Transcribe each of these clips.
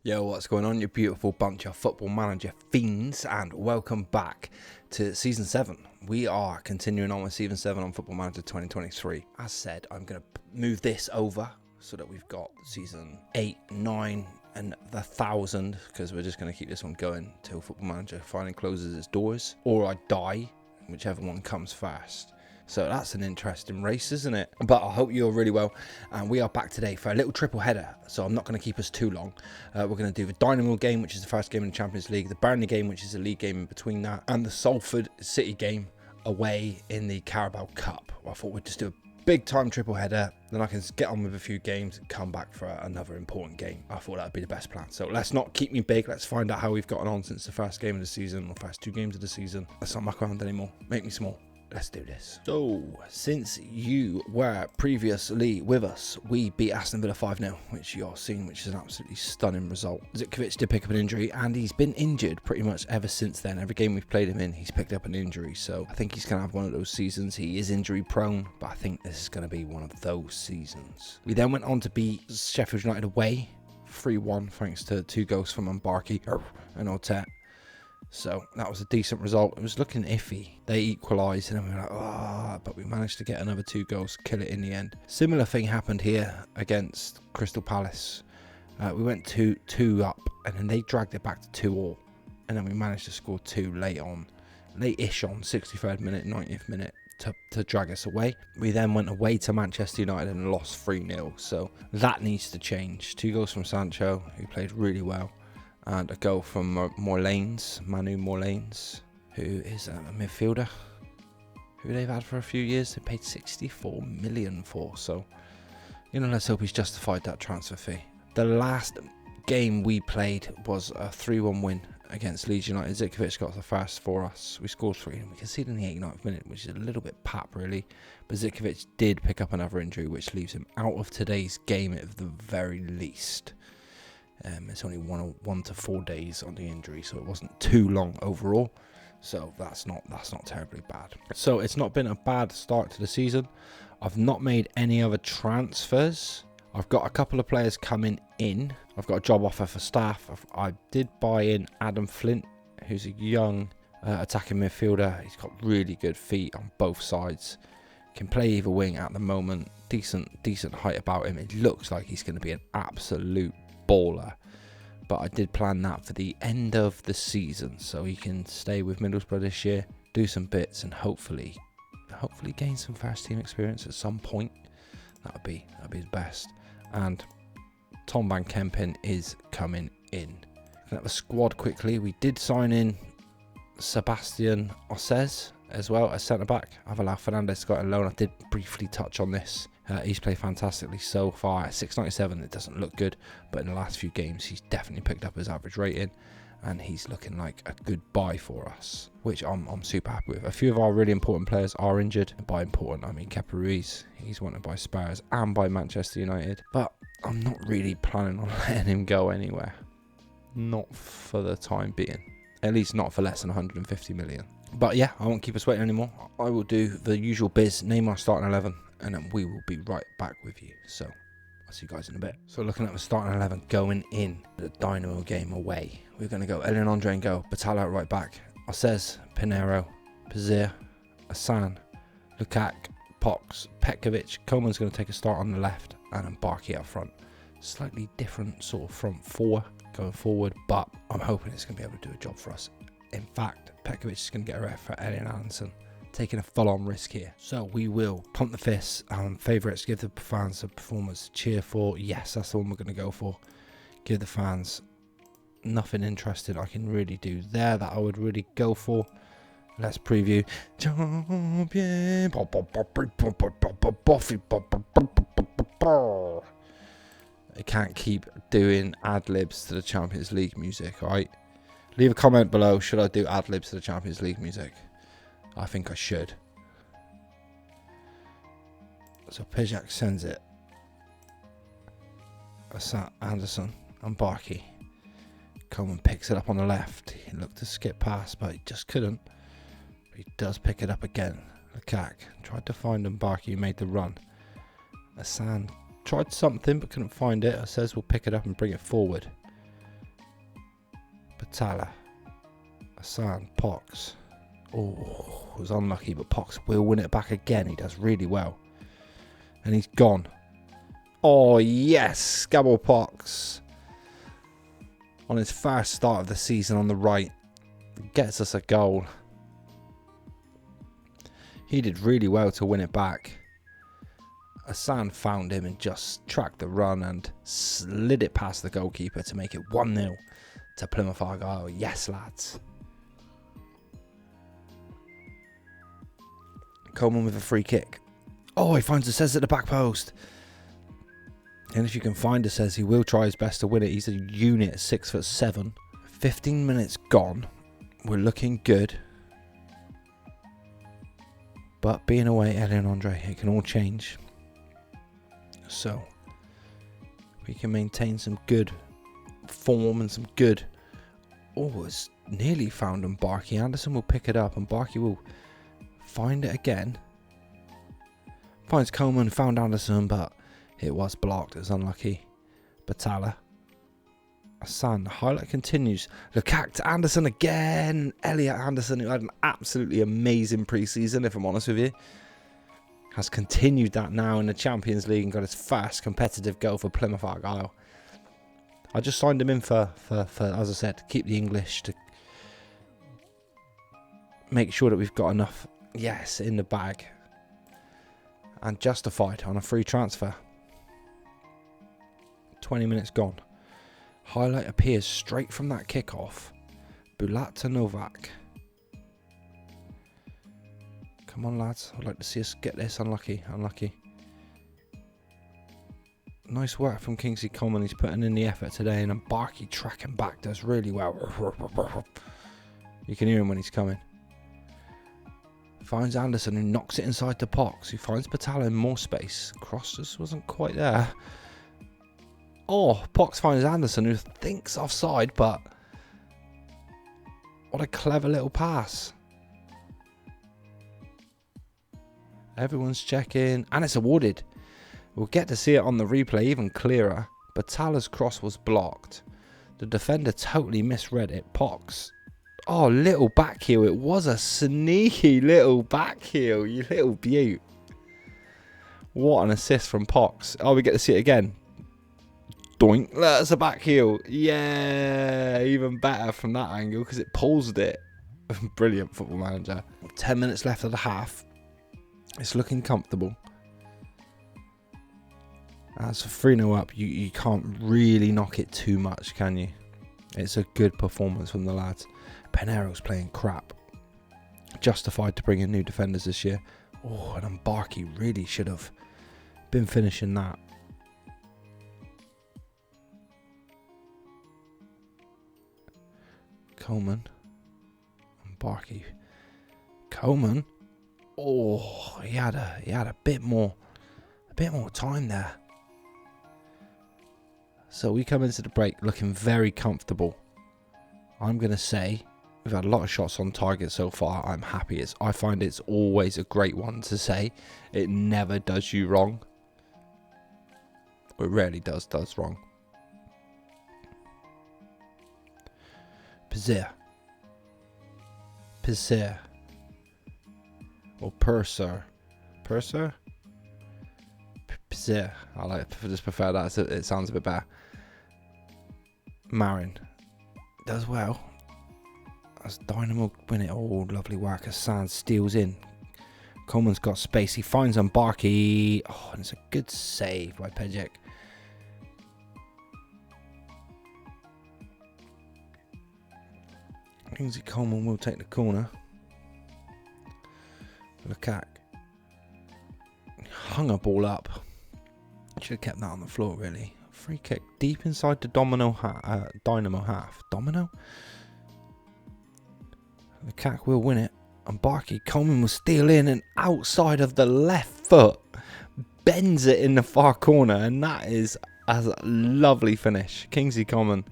Yo, what's going on, you beautiful bunch of Football Manager fiends, and welcome back to Season 7. We are continuing on with Season 7 on Football Manager 2023. As said, I'm going to move this over so that we've got Season 8, 9 and the 1000, because we're just going to keep this one going till Football Manager finally closes its doors, or I die, whichever one comes first. So that's an interesting race, isn't it? But I hope you're really well. And we are back today for a little triple header. So I'm not going to keep us too long. We're going to do the Dynamo game, which is the first game in the Champions League. The Burnley game, which is a league game in between that. And the Salford City game away in the Carabao Cup. I thought we'd just do a big time triple header. Then I can get on with a few games and come back for another important game. I thought that would be the best plan. So let's not keep me big. Let's find out how we've gotten on since the first game of the season, or first 2 games of the season. Let's not muck around anymore. Make me small. Let's do this. So, since you were previously with us, we beat Aston Villa 5-0, which you're seeing, which is an absolutely stunning result. Zivkovic did pick up an injury, and he's been injured pretty much ever since then. Every game we've played him in, he's picked up an injury. So, I think he's going to have one of those seasons. He is injury prone, but I think this is going to be one of those seasons. We then went on to beat Sheffield United away, 3-1, thanks to 2 goals from Mbarki and Otet. So that was a decent result. It was looking iffy. They equalised and then we were like, but we managed to get another 2 goals, kill it in the end. Similar thing happened here against Crystal Palace. We went 2-2 up and then they dragged it back to 2-2. And then we managed to score 2 late-ish on 63rd minute, 90th minute to drag us away. We then went away to Manchester United and lost 3-0. So that needs to change. 2 goals from Sancho, who played really well. And a goal from Manu Morlanes, who is a midfielder who they've had for a few years. They paid 64 million for, so let's hope he's justified that transfer fee. The last game we played was a 3-1 win against Leeds United. Zivkovic got the first for us. We scored 3 and we conceded in the 89th minute, which is a little bit pap really. But Zivkovic did pick up another injury, which leaves him out of today's game at the very least. It's only 1 to 4 days on the injury, so it wasn't too long overall. So that's not terribly bad. So it's not been a bad start to the season. I've not made any other transfers. I've got a couple of players coming in. I've got a job offer for staff. I did buy in Adam Flint, who's a young attacking midfielder. He's got really good feet on both sides. Can play either wing at the moment. Decent height about him. It looks like he's going to be an absolute baller, but I did plan that for the end of the season so he can stay with Middlesbrough this year, do some bits, and hopefully gain some first team experience at some point. That'd be the best. And Tom Van Kempen is coming in. Looking at the squad quickly, we did sign in Sebastian Osez as well as centre back. Avalao Fernandez got a loan. I did briefly touch on this. He's played fantastically so far. At 697, it doesn't look good, but in the last few games, he's definitely picked up his average rating, and he's looking like a good buy for us, which I'm super happy with. A few of our really important players are injured. By important, I mean Kepa Ruiz. He's wanted by Spurs and by Manchester United, but I'm not really planning on letting him go anywhere. Not for the time being. At least not for less than 150 million. But yeah, I won't keep us waiting anymore. I will do the usual biz, name our starting 11, and then we will be right back with you. So I'll see you guys in a bit. So looking at the starting 11 going in the Dynamo game away, we're going to go Elian Andre and go Batalla at right back, Osez, Pinero, Pazir, Asan, Lukaku, Pox, Petkovic. Coleman's going to take a start on the left, and Mbarki up front. Slightly different sort of front 4 going forward, but I'm hoping it's going to be able to do a job for us. In fact, Petkovic is going to get a ref for Elian Allenson, taking a full-on risk here. So we will pump the fists. Favourites, give the fans a performance cheer for. Yes, that's the one we're going to go for. Give the fans nothing interesting I can really do there that I would really go for. Let's preview. Champion. I can't keep doing ad-libs to the Champions League music, alright? Leave a comment below, should I do ad-libs to the Champions League music? I think I should. So Pijak sends it. Anderson and Mbarki. Coleman picks it up on the left. He looked to skip past, but he just couldn't. He does pick it up again. Lukaku tried to find Mbarki, who made the run. Hassan tried something but couldn't find it. Says we'll pick it up and bring it forward. Batala. Hassan. Pox. Oh, was unlucky, but Pox will win it back again. He does really well. And he's gone. Oh, yes. Gabble Pox. On his first start of the season on the right. Gets us a goal. He did really well to win it back. Hassan found him and just tracked the run and slid it past the goalkeeper to make it 1-0 to Plymouth Argyle. Yes, lads. Coleman with a free kick. Oh, he finds Says at the back post. And if you can find Says, he will try his best to win it. He's a unit at 6'7". 15 minutes gone. We're looking good. But being away, Ellie and Andre, it can all change. So, we can maintain some good form and some good... Oh, it's nearly found Mbarki. Anderson will pick it up and Mbarki will find it again. Finds Coleman, found Anderson, but it was blocked. It was unlucky. Batala. Hassan. The highlight continues. Lukaku to Anderson again. Elliot Anderson, who had an absolutely amazing pre-season, if I'm honest with you, has continued that now in the Champions League and got his first competitive goal for Plymouth Argyle. I just signed him in for as I said, to keep the English, to make sure that we've got enough, yes, in the bag. And justified on a free transfer. 20 minutes gone. Highlight appears straight from that kickoff. Bulat to Novak. Come on, lads. I'd like to see us get this. Unlucky. Unlucky. Nice work from Kingsley Coleman. He's putting in the effort today. And Mbarki tracking back does really well. You can hear him when he's coming. Finds Anderson, who knocks it inside the box. Who finds Batala in more space. Cross just wasn't quite there. Oh, Pox finds Anderson, who thinks offside, but what a clever little pass. Everyone's checking, and it's awarded. We'll get to see it on the replay even clearer. Batala's cross was blocked. The defender totally misread it. Pox. Oh, little back heel. It was a sneaky little back heel, you little beaut. What an assist from Pox. Oh, we get to see it again. Doink. That's a back heel. Yeah, even better from that angle because it paused it. Brilliant, Football Manager. 10 minutes left of the half. It's looking comfortable. As for 3-0 up, you can't really knock it too much, can you? It's a good performance from the lads. Penero's playing crap. Justified to bring in new defenders this year. Oh, and Mbarki really should have been finishing that. Coleman. Mbarki. Coleman. Oh, he had a bit more time there. So we come into the break looking very comfortable. I'm going to say we've had a lot of shots on target so far. I'm happy. I find it's always a great one to say. It never does you wrong. It rarely does wrong. Pizzer. Or Purser. Pizzer? I just prefer that. It sounds a bit better. Marin does well. As Dynamo win it. Oh, lovely work. As Sand steals in. Coleman's got space. He finds Mbarki. Oh, and it's a good save by Pejic. Kingsley Coleman will take the corner. Lukaku hung a ball up. Should have kept that on the floor, really. Free kick deep inside the Dynamo half. Domino? Lukaku will win it. Mbarki. Coleman will steal in and outside of the left foot bends it in the far corner, and that is a lovely finish. Kingsley Coleman.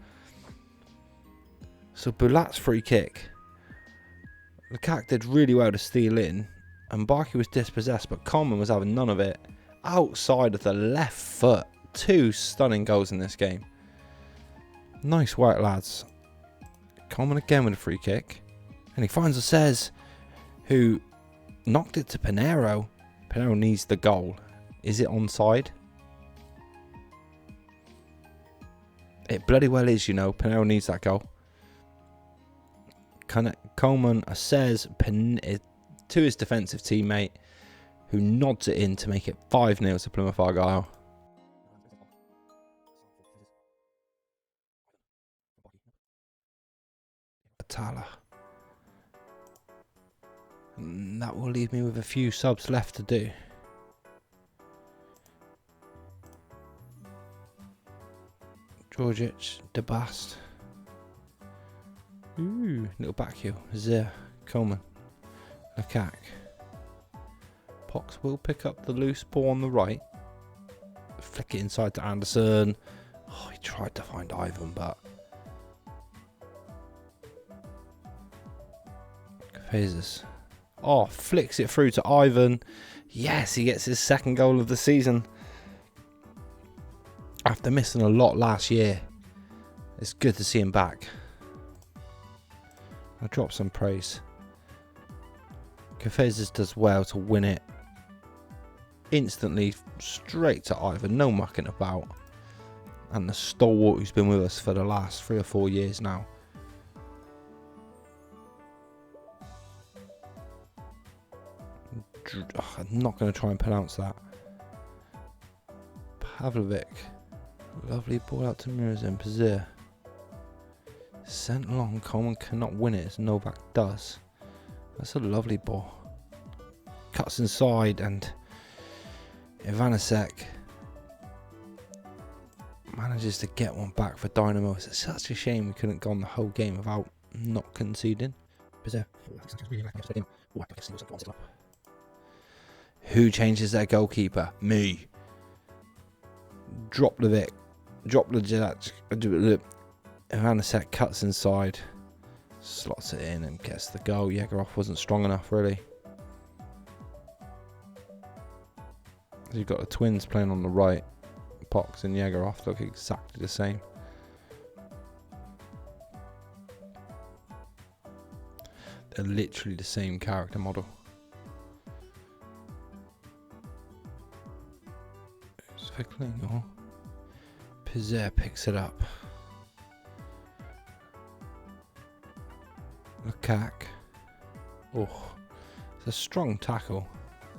So Bulat's free kick. Lukaku did really well to steal in, And Barkey was dispossessed, but Coleman was having none of it. Outside of the left foot. 2 stunning goals in this game. Nice work, lads. Coleman again with a free kick. And he finds Says, who knocked it to Pinheiro. Pinheiro needs the goal. Is it onside? It bloody well is, you know. Pinheiro needs that goal. Coleman says to his defensive teammate, who nods it in to make it 5-0 to Plymouth Argyle. Atala. And that will leave me with a few subs left to do. Georgic, DeBast. Ooh, little back heel. Zer, Coleman, Lukaku. Pox will pick up the loose ball on the right. Flick it inside to Anderson. Oh, he tried to find Ivan, but phases. Oh, flicks it through to Ivan. Yes, he gets his 2nd goal of the season. After missing a lot last year, it's good to see him back. I'll drop some praise. Kafezes does well to win it. Instantly straight to Ivan, no mucking about. And the stalwart who's been with us for the last 3 or 4 years now. I'm not going to try and pronounce that. Pavlovic. Lovely ball out to Mirzin. Pazir. Sent long. Coleman cannot win it as Novak does. That's a lovely ball. Cuts inside and Ivanasek manages to get one back for Dynamo. It's such a shame we couldn't go on the whole game without not conceding. Who changes their goalkeeper? Me. Drop the Ivanasek cuts inside, slots it in and gets the goal. Yegorov wasn't strong enough, really. You've got the twins playing on the right. Pox and Yegorov look exactly the same. They're literally the same character model. Pizzer picks it up. Lukaku. Oh, it's a strong tackle.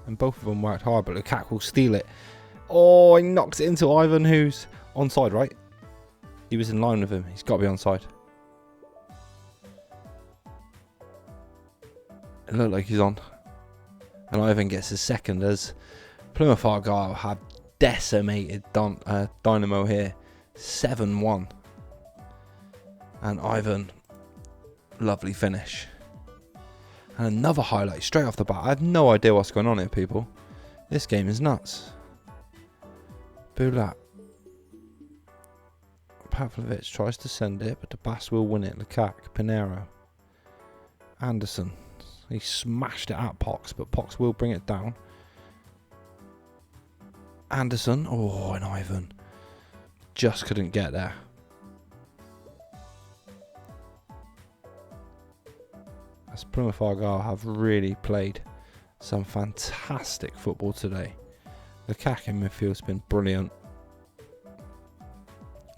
And both of them worked hard, but Lukaku will steal it. Oh, he knocks it into Ivan, who's onside, right? He was in line with him. He's got to be onside. It looked like he's on. And Ivan gets his 2nd as Plymouth Argyle have decimated Dynamo here. 7-1. And Ivan, lovely finish. And another highlight straight off the bat. I have no idea what's going on here, people. This game is nuts. Bulat. Pavlovic tries to send it, but the Bass will win it. Lukaku, Pinheiro. Anderson. He smashed it at Pox, but Pox will bring it down. Anderson. Oh, and Ivan. Just couldn't get there. As Plymouth Argyle have really played some fantastic football today. Lukaku in midfield's been brilliant.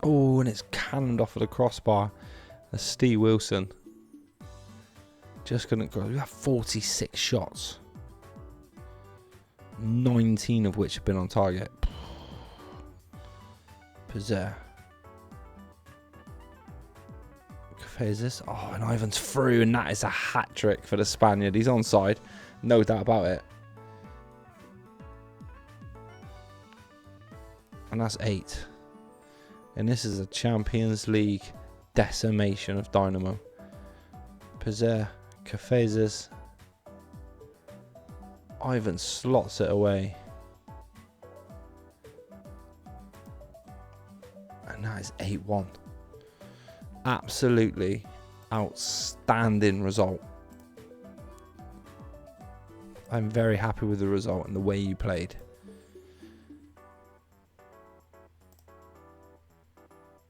Oh, and it's cannoned off of the crossbar. As Steve Wilson just couldn't go. We have 46 shots. 19 of which have been on target. Pizzer. Oh, and Ivan's through, and that is a hat trick for the Spaniard. He's onside, no doubt about it. And that's 8. And this is a Champions League decimation of Dynamo. Pizzer, Cafezes. Ivan slots it away. And that is 8-1. Absolutely outstanding result. I'm very happy with the result and the way you played.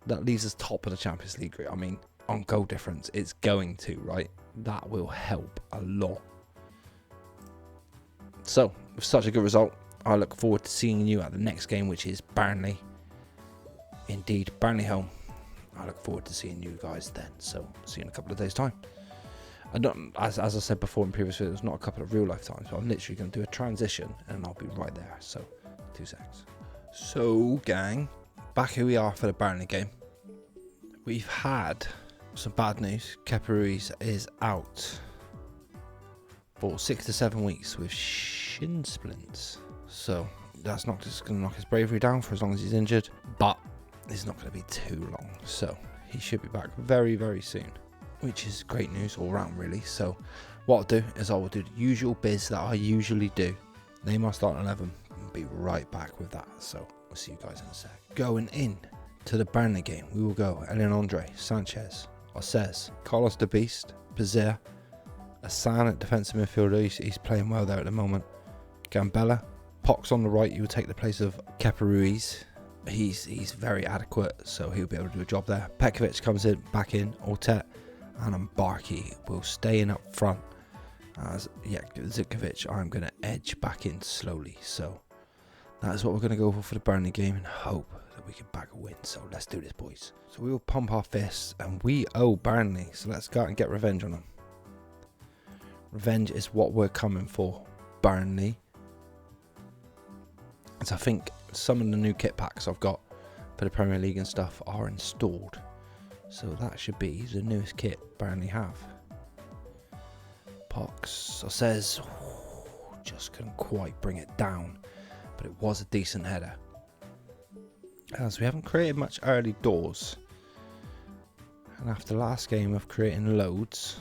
That leaves us top of the Champions League group. I mean, on goal difference, it's going to, right? That will help a lot. So, with such a good result, I look forward to seeing you at the next game, which is Burnley. Indeed, Burnley home. I look forward to seeing you guys then. So, see you in a couple of days' time. As I said before in previous videos, not a couple of real life times. So I'm literally going to do a transition and I'll be right there. So, 2 seconds. So, gang, back here we are for the Burnley game. We've had some bad news. Kepa Ruiz is out for 6 to 7 weeks with shin splints. So that's not just going to knock his bravery down for as long as he's injured, but it's not going to be too long. So he should be back very, very soon, which is great news all round, really. So what I'll do is I will do the usual biz that I usually do. Name my starting 11 and be right back with that. So we'll see you guys in a sec. Going in to the Burnley game, we will go Andre, Sanchez, Osez, Carlos the Beast, Bizarre, Asan at defensive midfielder. He's playing well there at the moment. Gambella, Pox on the right. You will take the place of Kepa Ruiz. He's very adequate, so he'll be able to do a job there. Petkovic comes in, back in. Ortet and Mbarki will stay in up front. As Zikovic, I'm going to edge back in slowly. So that is what we're going to go for the Burnley game and hope that we can back a win. So let's do this, boys. So we will pump our fists and we owe Burnley. So let's go out and get revenge on them. Revenge is what we're coming for, Burnley. So I think some of the new kit packs I've got for the Premier League and stuff are installed. So that should be the newest kit Burnley have. Pox says just couldn't quite bring it down, but it was a decent header. As we haven't created much early doors, and after last game of creating loads,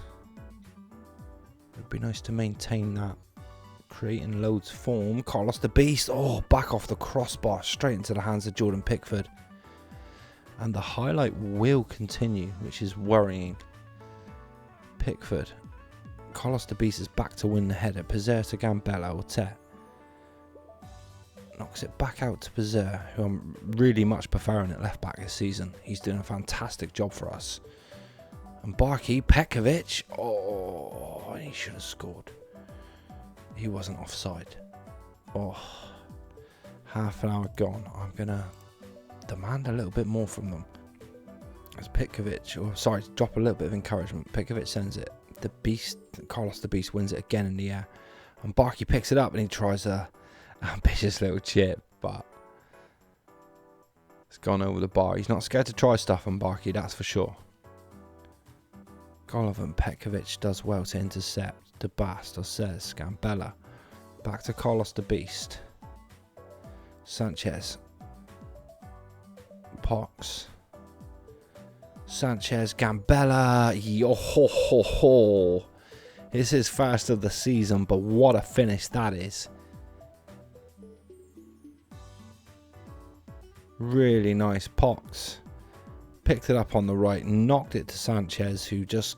it'd be nice to maintain that creating loads form. Carlos the Beast, back off the crossbar straight into the hands of Jordan Pickford, and the highlight will continue, which is worrying. Pickford, Carlos the Beast is back to win the header. Pizzer to Gambella or Tet. Knocks it back out to Pizzer, who I'm really much preferring at left back this season. He's doing a fantastic job for us. And Barkey, Petkovic, he should have scored. He wasn't offside. Half an hour gone. I'm going to demand a little bit more from them. As Petkovic, drop a little bit of encouragement. Petkovic sends it. The Beast, Carlos the Beast wins it again in the air. And Barkey picks it up and he tries a ambitious little chip, but it's gone over the bar. He's not scared to try stuff on Barkey, that's for sure. Golovin, Petkovic does well to intercept. De Bast, says Gambella. Back to Carlos the Beast. Sanchez. Pox. Sanchez, Gambella. It's his first of the season, but what a finish that is. Really nice. Pox picked it up on the right, knocked it to Sanchez, who just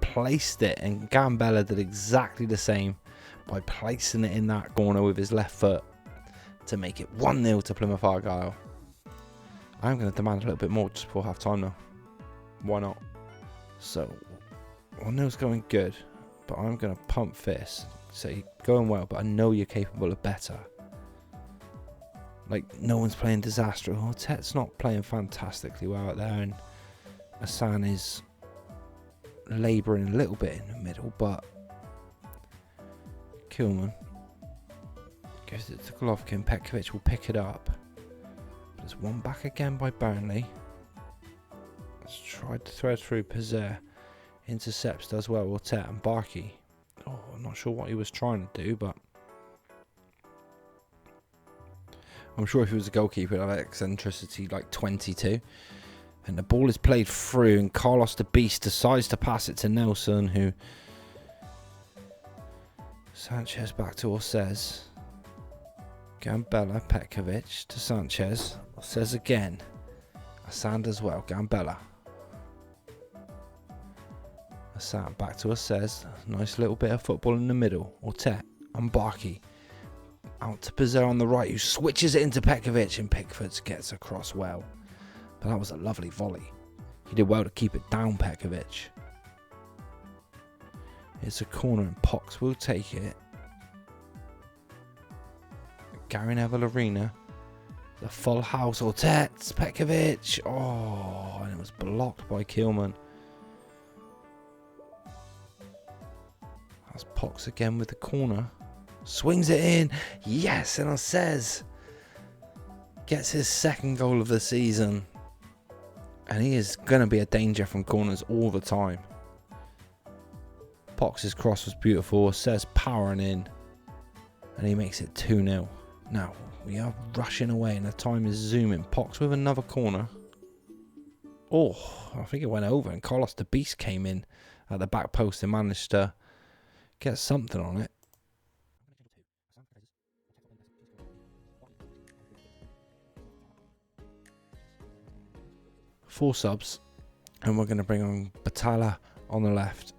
placed it, and Gambella did exactly the same by placing it in that corner with his left foot to make it 1-0 to Plymouth Argyle. I'm going to demand a little bit more just before half time now. Why not? So 1-0's going good, but I'm going to pump fist. Say going well, but I know you're capable of better. Like, no one's playing disaster. Tet's not playing fantastically well out there, and Asan is labouring a little bit in the middle, but Kilman gives it to Golovkin. Petkovic will pick it up. There's one back again by Burnley. Let's try to thread through. Pizzer intercepts, does well. Ortet and Barkey. I'm not sure what he was trying to do, but I'm sure if he was a goalkeeper, he'd have eccentricity like 22. And the ball is played through, and Carlos the Beast decides to pass it to Nelson, who... Sanchez back to Osez. Gambella, Petkovic to Sanchez. Osez again. Asand as well. Gambella. Sam back to us says, nice little bit of football in the middle. Ortet and Barkey. Out to Pizarro on the right, who switches it into Petkovic, and Pickford gets across well. But that was a lovely volley. He did well to keep it down, Petkovic. It's a corner and Pox will take it. Gary Neville Arena. The full house. Ortet, Petkovic. Oh, and it was blocked by Keelman. That's Pox again with the corner. Swings it in. Yes, and says gets his second goal of the season. And he is going to be a danger from corners all the time. Pox's cross was beautiful. Says powering in. And he makes it 2-0. Now, we are rushing away and the time is zooming. Pox with another corner. Oh, I think it went over and Carlos the Beast came in at the back post and managed to get something on it. Four subs, and we're going to bring on Batala on the left,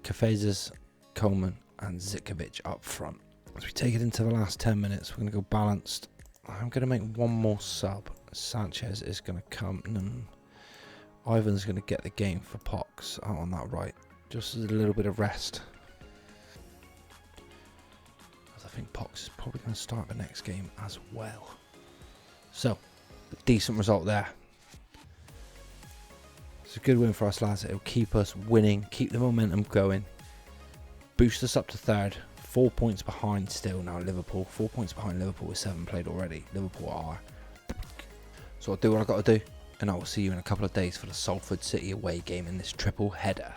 Kafezas, Coleman, and Zikovic up front. As we take it into the last 10 minutes, we're going to go balanced. I'm going to make one more sub. Sanchez is going to come. Ivan's going to get the game for Pox out on that right, just as a little bit of rest. As I think Pox is probably going to start the next game as well. So, a decent result there. It's a good win for us, lads. It'll keep us winning, keep the momentum going, boost us up to third. 4 points behind still now Liverpool. 4 points behind Liverpool with 7 played already. Liverpool are. So I'll do what I've got to do, and I will see you in a couple of days for the Salford City away game in this triple header.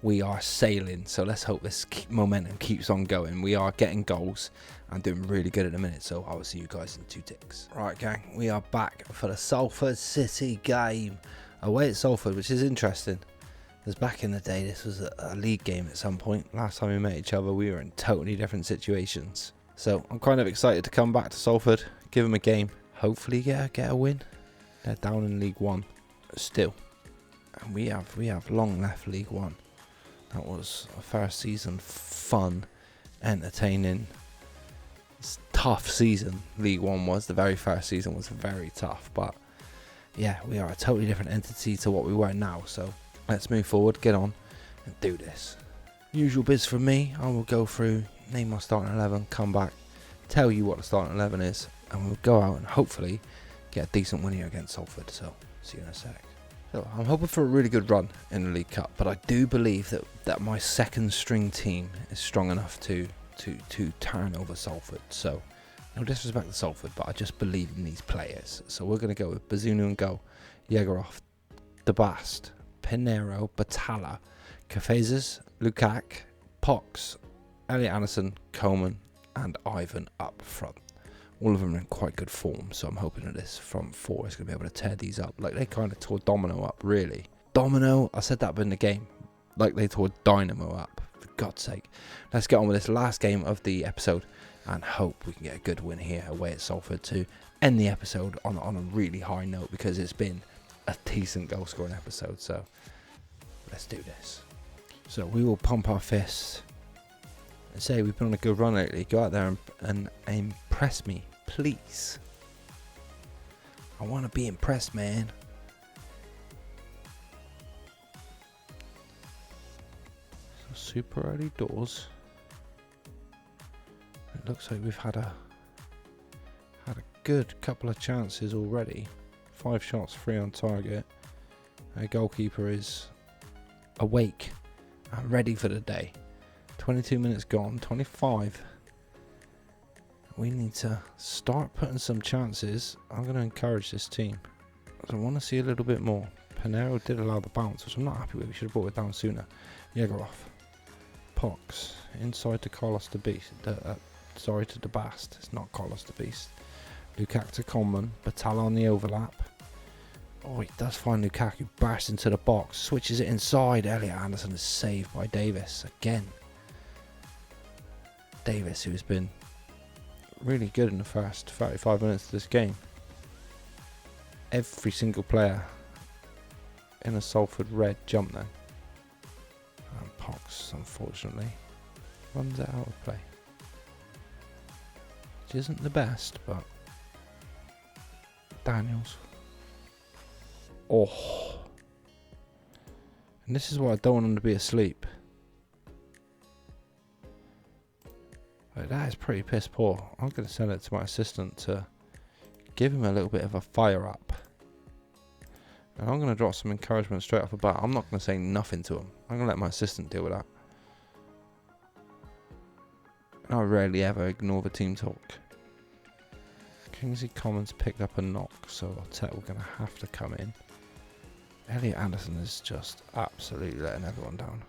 We are sailing, so let's hope this momentum keeps on going. We are getting goals and doing really good at the minute, so I will see you guys in 2 ticks. Right, gang, we are back for the Salford City game away at Salford, which is interesting. Because back in the day, this was a league game at some point. Last time we met each other, we were in totally different situations. So I'm kind of excited to come back to Salford, give them a game, hopefully get a win. They're down in League One still, and we have long left League One. That was a first season, fun, entertaining, tough season. League One was. The very first season was very tough, but yeah, we are a totally different entity to what we were now. So let's move forward, get on, and do this. Usual biz from me. I will go through, name my starting 11, come back, tell you what the starting 11 is, and we'll go out and hopefully get a decent win here against Salford. So, see you in a sec. So, I'm hoping for a really good run in the League Cup, but I do believe that my second string team is strong enough to turn over Salford. So, no disrespect to Salford, but I just believe in these players. So, we're going to go with Bazunu and go, Yegorov, Debast, Pinero, Batala, Kafezas, Lukaku, Pox, Elliot Anderson, Coleman, and Ivan up front. All of them are in quite good form, so I'm hoping that this front four is going to be able to tear these up. Like they kind of tore Domino up, really. Domino, I said that in the game. Like they tore Dynamo up, for God's sake. Let's get on with this last game of the episode and hope we can get a good win here away at Salford to end the episode on a really high note, because it's been a decent goal scoring episode. So let's do this. So we will pump our fists and say we've been on a good run lately. Go out there and impress me, please. I want to be impressed, man. So super early doors. It looks like we've had a good couple of chances already. 5 shots, 3 on target. Our goalkeeper is awake and ready for the day. 22 minutes gone, 25. We need to start putting some chances. I'm going to encourage this team. I want to see a little bit more. Pinero did allow the bounce, which I'm not happy with. We should have brought it down sooner. Yegorov. Pox. Inside to Carlos the Beast. Sorry, to Debast. It's not Carlos the Beast. Lukaku to Coleman. Batala on the overlap. Oh, he does find Lukaku. Bursts into the box. Switches it inside. Elliot Anderson is saved by Davis again. Davis, who's been really good in the first 35 minutes of this game. Every single player in a Salford red jump then. Pox, unfortunately, runs it out of play. Which isn't the best, but Daniels. Oh. And this is why I don't want him to be asleep. But that is pretty piss poor. I'm going to send it to my assistant to give him a little bit of a fire up. And I'm going to drop some encouragement straight off the bat. I'm not going to say nothing to him. I'm going to let my assistant deal with that. And I rarely ever ignore the team talk. Kingsley Commons picked up a knock, so Arteta we're going to have to come in. Elliot Anderson is just absolutely letting everyone down.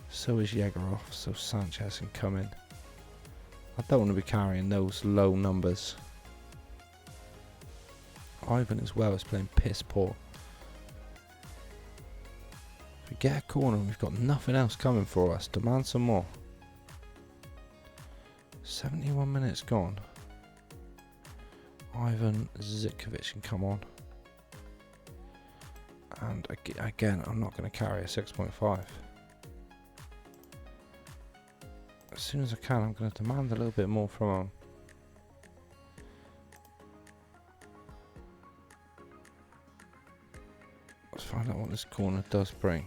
So is Yegarov, so Sanchez can come in. I don't want to be carrying those low numbers. Ivan as well is playing piss poor. If we get a corner and we've got nothing else coming for us, demand some more. 71 minutes gone. Ivan Zikovic can come on. And again, I'm not going to carry a 6.5. As soon as I can, I'm going to demand a little bit more from him. Let's find out what this corner does bring.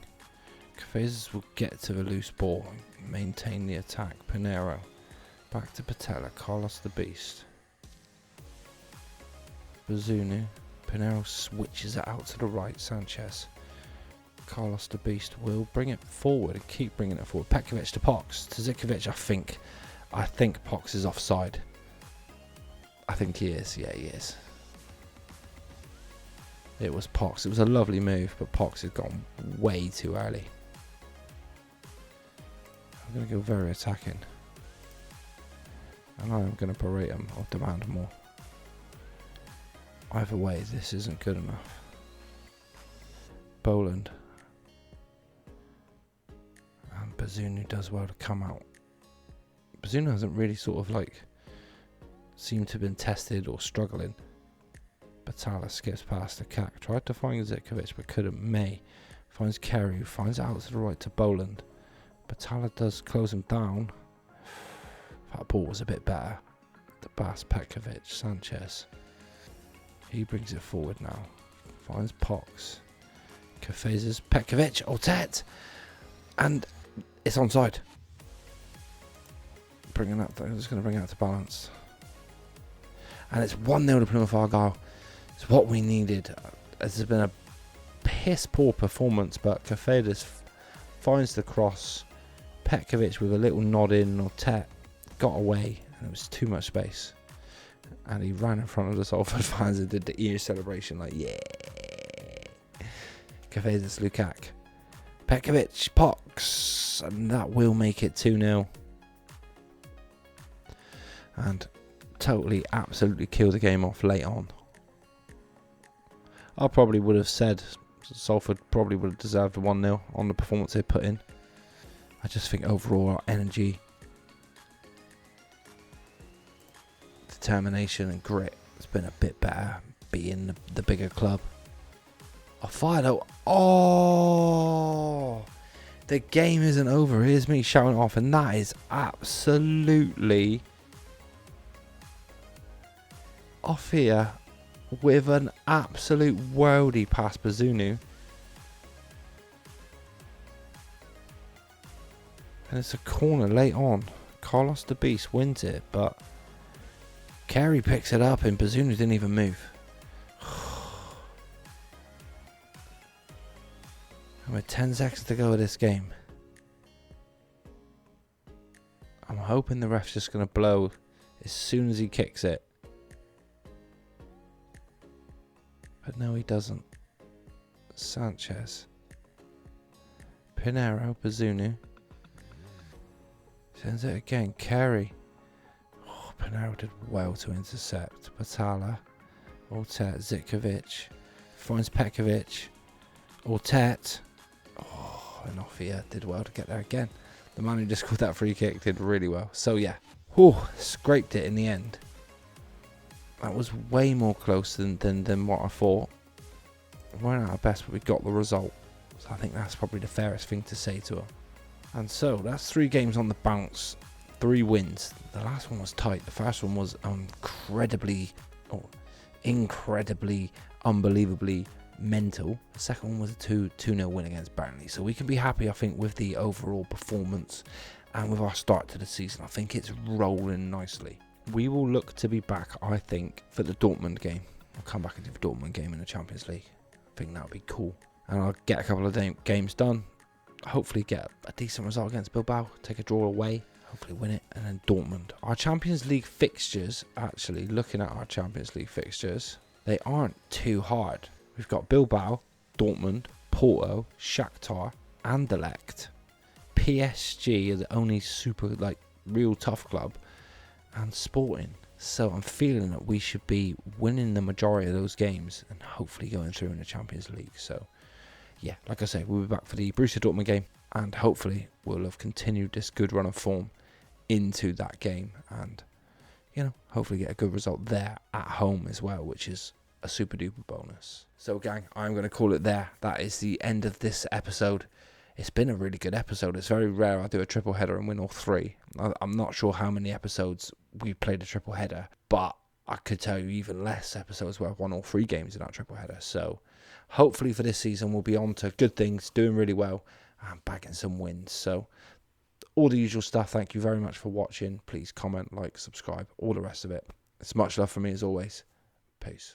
Cafezas will get to the loose ball and maintain the attack. Pinero. Back to Patella. Carlos the Beast. Bazunu. Pinero switches it out to the right. Sanchez. Carlos the Beast will bring it forward and keep bringing it forward. Petkovic to Pox. To Zikovic, I think Pox is offside. I think he is. Yeah, he is. It was Pox. It was a lovely move, but Pox had gone way too early. I'm going to go very attacking. And I'm going to berate him or demand more. Either way, this isn't good enough. Boland. And Bazunu does well to come out. Bazunu hasn't really sort of like seemed to have been tested or struggling. Batala skips past the CAC. Tried to find Zikovic but couldn't. May finds Kerry, who finds out to the right to Boland. Batala does close him down. That ball was a bit better. The Bas Petkovic, Sanchez. He brings it forward now. Finds Pox. Cafezas, Petkovic, Altet. And it's onside. I'm just going to bring it out to balance. And it's 1-0 to Plymouth Argyle. It's what we needed. It's been a piss poor performance, but Cafezas finds the cross. Petkovic with a little nod in, or Tet got away, and it was too much space. And he ran in front of the Salford fans and did the ear celebration, like, yeah. Cafezas, Lukac. Petkovic, Pox, and that will make it 2-0. And totally, absolutely kill the game off late on. I probably would have said Salford probably would have deserved a 1-0 on the performance they put in. I just think overall our energy, determination and grit has been a bit better, being the bigger club. I fired out. Oh, the game isn't over. Here's me shouting off, and that is absolutely off here with an absolute worldie past Bazunu. And it's a corner late on. Carlos the Beast wins it, but Carey picks it up and Bazunu didn't even move. And with 10 seconds to go of this game, I'm hoping the ref's just going to blow as soon as he kicks it. But no, he doesn't. Sanchez. Pinero, Bazunu. Sends it again. Carey. Oh, Pinero did well to intercept. Patala. Altet. Zikovic. Finds Petkovic. Altet. Oh, and Offia did well to get there again. The man who just scored that free kick did really well. So yeah. Whew, scraped it in the end. That was way more close than what I thought. We weren't at our best, but we got the result. So I think that's probably the fairest thing to say to her. And so that's 3 games on the bounce, 3 wins. The last one was tight. The first one was incredibly, unbelievably mental. The second one was a 2-0 win against Burnley. So we can be happy, I think, with the overall performance and with our start to the season. I think it's rolling nicely. We will look to be back, I think, for the Dortmund game. I'll come back into the Dortmund game in the Champions League. I think that would be cool. And I'll get a couple of games done. Hopefully get a decent result against Bilbao. Take a draw away. Hopefully win it. And then Dortmund. Our Champions League fixtures, actually, looking at our Champions League fixtures, they aren't too hard. We've got Bilbao, Dortmund, Porto, Shakhtar, Anderlecht. PSG are the only super, real tough club. And Sporting. So I'm feeling that we should be winning the majority of those games and hopefully going through in the Champions League. So yeah, like I say, we'll be back for the Borussia Dortmund game, and hopefully we'll have continued this good run of form into that game, and hopefully get a good result there at home as well, which is a super duper bonus. So gang, I'm going to call it there. That is the end of this episode. It's been a really good episode. It's very rare I do a triple header and win all 3. I'm not sure how many episodes we played a triple header, but I could tell you even less episodes where I've won all 3 games in that triple header. So hopefully for this season we'll be on to good things, doing really well, and bagging some wins. So all the usual stuff. Thank you very much for watching. Please comment, like, subscribe, all the rest of it. It's much love from me as always. Peace.